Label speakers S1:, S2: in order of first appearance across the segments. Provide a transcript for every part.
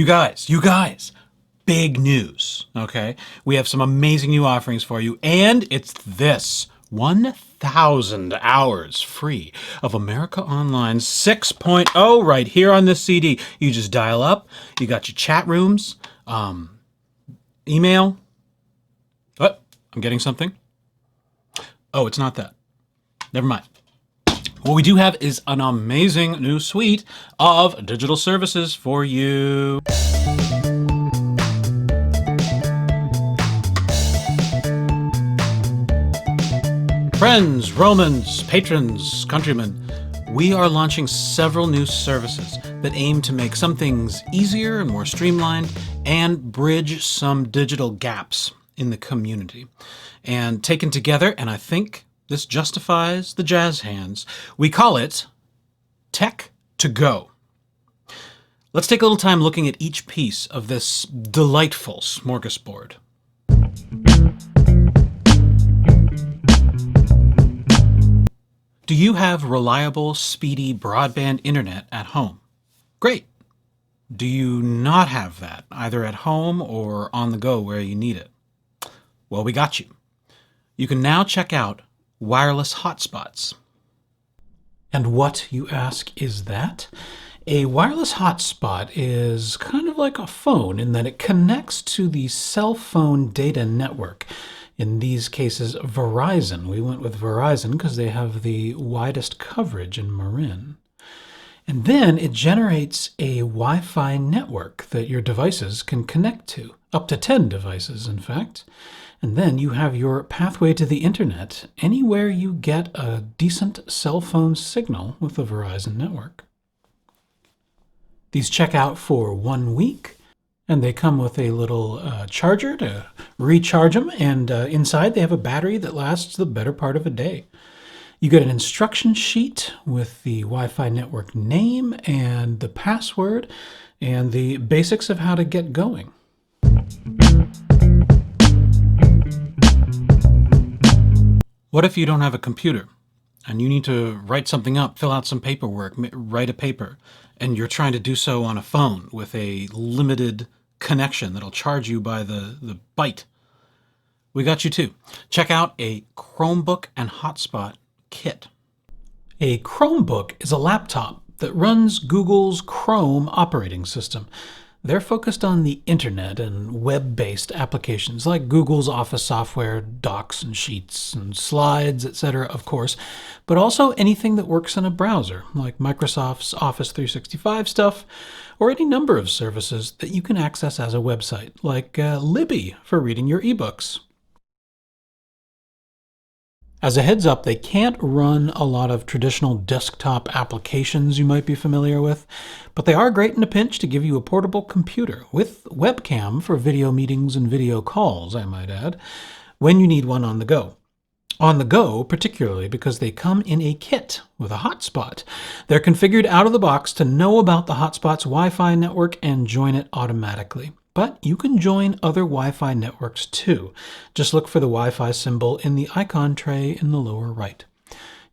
S1: You guys, big news, okay? We have some amazing new offerings for you, and it's this. 1,000 hours free of America Online 6.0 right here on this CD. You just dial up, you got your chat rooms, email. Oh, I'm getting something. Oh, it's not that. Never mind. What we do have is an amazing new suite of digital services for you. Friends, Romans, patrons, countrymen, we are launching several new services that aim to make some things easier and more streamlined and bridge some digital gaps in the community. And taken together, and I think this justifies the jazz hands, we call it Tech to Go. Let's take a little time looking at each piece of this delightful smorgasbord. Do you have reliable, speedy broadband internet at home? Great. Do you not have that, either at home or on the go where you need it? Well, we got you. You can now check out wireless hotspots. And what, you ask, is that? A wireless hotspot is kind of like a phone in that it connects to the cell phone data network. In these cases, Verizon. We went with Verizon because they have the widest coverage in Marin. And then it generates a Wi-Fi network that your devices can connect to, up to 10 devices, in fact. And then you have your pathway to the internet anywhere you get a decent cell phone signal with the Verizon network. These check out for 1 week. And they come with a little charger to recharge them, and inside they have a battery that lasts the better part of a day. You get an instruction sheet with the Wi-Fi network name and the password and the basics of how to get going. What if you don't have a computer and you need to write something up, fill out some paperwork, write a paper, and you're trying to do so on a phone with a limited connection that'll charge you by the byte? We got you too. Check out a Chromebook and Hotspot kit. A Chromebook is a laptop that runs Google's Chrome operating system. They're focused on the internet and web-based applications like Google's Office software, docs and sheets and slides, etc., of course, but also anything that works in a browser, like Microsoft's Office 365 stuff, or any number of services that you can access as a website, like Libby for reading your ebooks. As a heads up, they can't run a lot of traditional desktop applications you might be familiar with, but they are great in a pinch to give you a portable computer, with webcam for video meetings and video calls, I might add, when you need one on the go. On the go, particularly because they come in a kit with a hotspot. They're configured out of the box to know about the hotspot's Wi-Fi network and join it automatically. But you can join other Wi-Fi networks too. Just look for the Wi-Fi symbol in the icon tray in the lower right.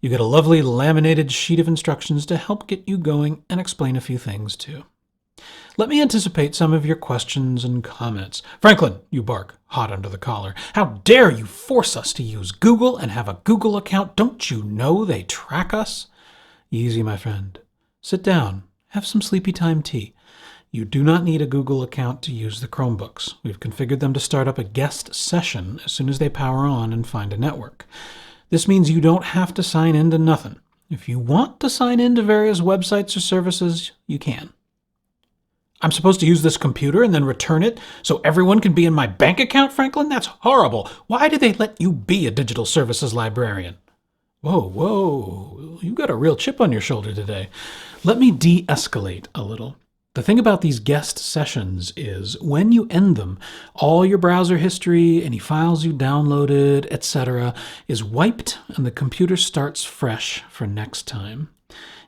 S1: You get a lovely laminated sheet of instructions to help get you going and explain a few things too. Let me anticipate some of your questions and comments. Franklin, you bark, hot under the collar. How dare you force us to use Google and have a Google account? Don't you know they track us? Easy, my friend. Sit down. Have some sleepy time tea. You do not need a Google account to use the Chromebooks. We've configured them to start up a guest session as soon as they power on and find a network. This means you don't have to sign into nothing. If you want to sign into various websites or services, you can. I'm supposed to use this computer and then return it so everyone can be in my bank account, Franklin? That's horrible. Why do they let you be a digital services librarian? Whoa, you got a real chip on your shoulder today. Let me de-escalate a little. The thing about these guest sessions is when you end them, all your browser history, any files you downloaded, etc., is wiped and the computer starts fresh for next time.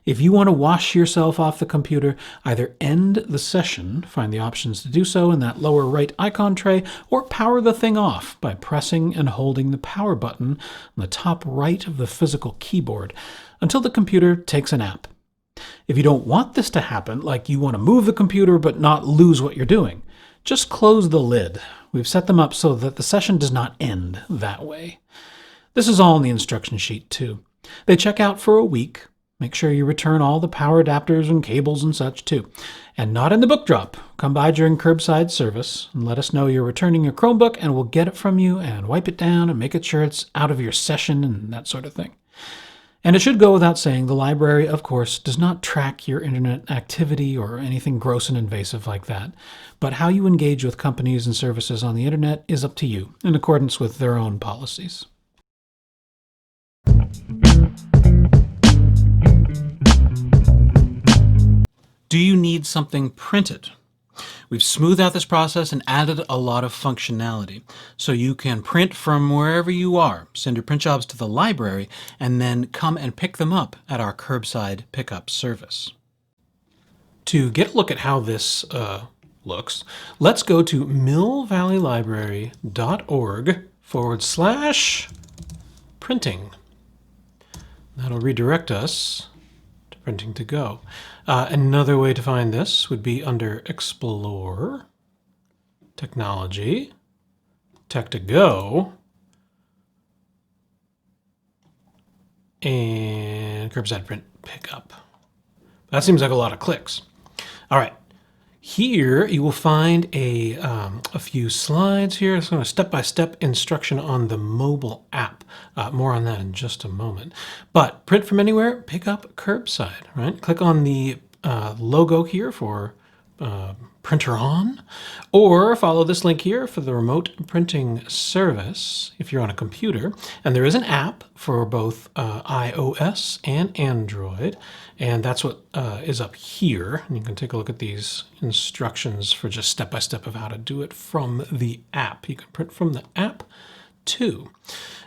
S1: If you want to wash yourself off the computer, either end the session, find the options to do so in that lower right icon tray, or power the thing off by pressing and holding the power button on the top right of the physical keyboard until the computer takes a nap. If you don't want this to happen, like you want to move the computer but not lose what you're doing, just close the lid. We've set them up so that the session does not end that way. This is all in the instruction sheet too. They check out for a week. Make sure you return all the power adapters and cables and such too. And not in the book drop. Come by during curbside service and let us know you're returning your Chromebook and we'll get it from you and wipe it down and make it sure it's out of your session and that sort of thing. And it should go without saying, the library, of course, does not track your internet activity or anything gross and invasive like that. But how you engage with companies and services on the internet is up to you, in accordance with their own policies. Do you need something printed? We've smoothed out this process and added a lot of functionality. So you can print from wherever you are, send your print jobs to the library, and then come and pick them up at our curbside pickup service. To get a look at how this looks, let's go to millvalleylibrary.org/printing. That'll redirect us to Printing to Go. Another way to find this would be under Explore, Technology, Tech to Go, and Curbside Print Pickup. That seems like a lot of clicks. All right. Here you will find a few slides here. It's going to step-by-step instruction on the mobile app. More on that in just a moment. But print from anywhere, pick up curbside, right? Click on the logo here for printer on, or follow this link here for the remote printing service if you're on a computer. And there is an app for both iOS and Android, and that's what is up here. And you can take a look at these instructions for just step-by-step of how to do it from the app. You can print from the app too.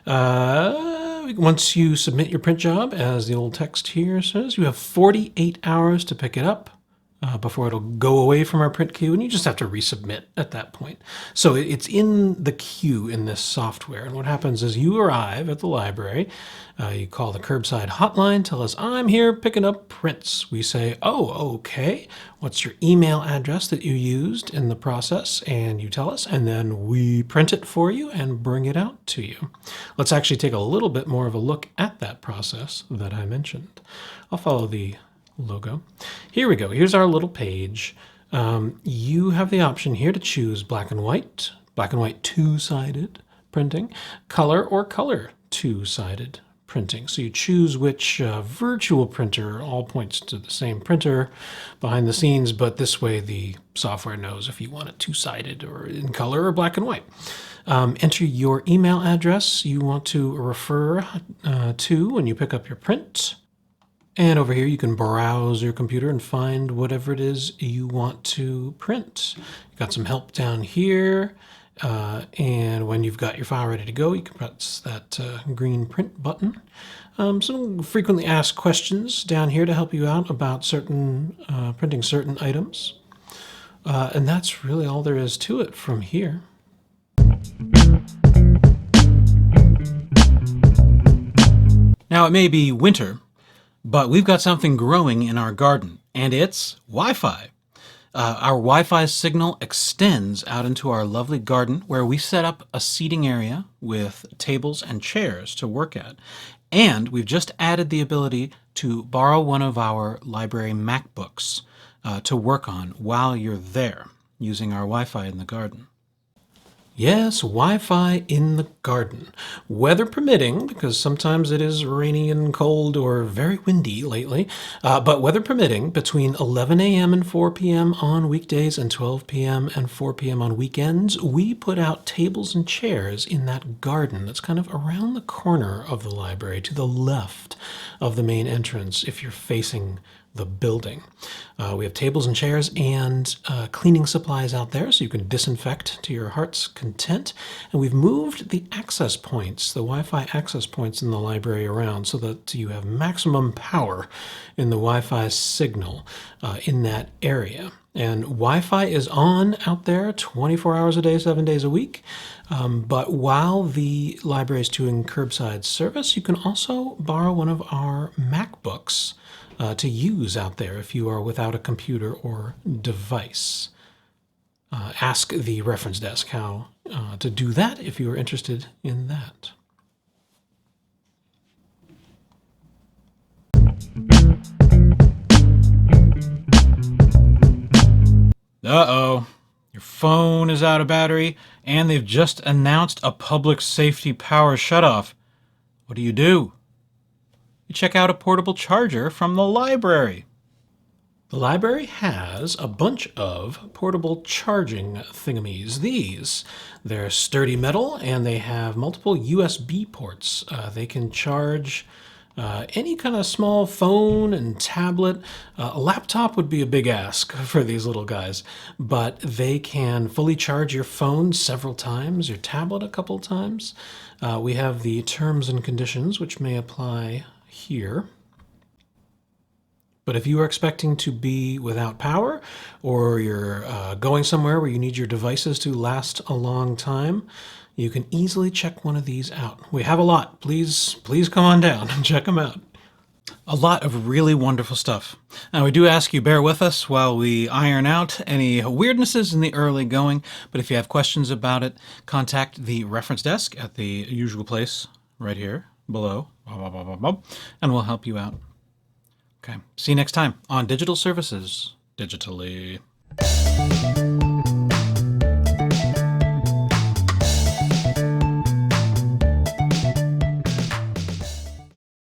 S1: Once you submit your print job, as the old text here says, you have 48 hours to pick it up before it'll go away from our print queue, and you just have to resubmit at that point. So it's in the queue in this software, and what happens is you arrive at the library, you call the curbside hotline, tell us, I'm here picking up prints. We say, oh, okay, what's your email address that you used in the process? And you tell us, and then we print it for you and bring it out to you. Let's actually take a little bit more of a look at that process that I mentioned. I'll follow the logo. Here we go. Here's our little page. You have the option here to choose black and white two-sided printing, color or color two-sided printing. So you choose which virtual printer all points to the same printer behind the scenes, but this way the software knows if you want it two-sided or in color or black and white. Enter your email address you want to refer to when you pick up your print. And over here, you can browse your computer and find whatever it is you want to print. You've got some help down here. And when you've got your file ready to go, you can press that green print button. Some frequently asked questions down here to help you out about printing certain items. And that's really all there is to it from here. Now, it may be winter, but we've got something growing in our garden, and it's Wi-Fi. Our Wi-Fi signal extends out into our lovely garden where we set up a seating area with tables and chairs to work at. And we've just added the ability to borrow one of our library MacBooks to work on while you're there using our Wi-Fi in the garden. Yes, Wi-Fi in the garden. Weather permitting, because sometimes it is rainy and cold or very windy lately, but weather permitting, between 11 a.m. and 4 p.m. on weekdays and 12 p.m. and 4 p.m. on weekends, we put out tables and chairs in that garden that's kind of around the corner of the library, to the left of the main entrance if you're facing the building. We have tables and chairs and cleaning supplies out there so you can disinfect to your heart's content. And we've moved the access points, the Wi-Fi access points in the library around so that you have maximum power in the Wi-Fi signal in that area. And Wi-Fi is on out there 24 hours a day, 7 days a week. But while the library is doing curbside service, you can also borrow one of our MacBooks to use out there if you are without a computer or device. Ask the reference desk how to do that if you are interested in that. Uh-oh. Your phone is out of battery, and they've just announced a public safety power shutoff. What do? You check out a portable charger from the library. The library has a bunch of portable charging thingamies. They're sturdy metal, and they have multiple USB ports. They can charge any kind of small phone and tablet. A laptop would be a big ask for these little guys, but they can fully charge your phone several times, your tablet a couple times. We have the terms and conditions, which may apply here. But if you are expecting to be without power, or you're going somewhere where you need your devices to last a long time, you can easily check one of these out. We have a lot. Please come on down and check them out. A lot of really wonderful stuff. Now, we do ask you bear with us while we iron out any weirdnesses in the early going, but if you have questions about it, contact the reference desk at the usual place right here below, and we'll help you out. Okay, see you next time on Digital Services Digitally.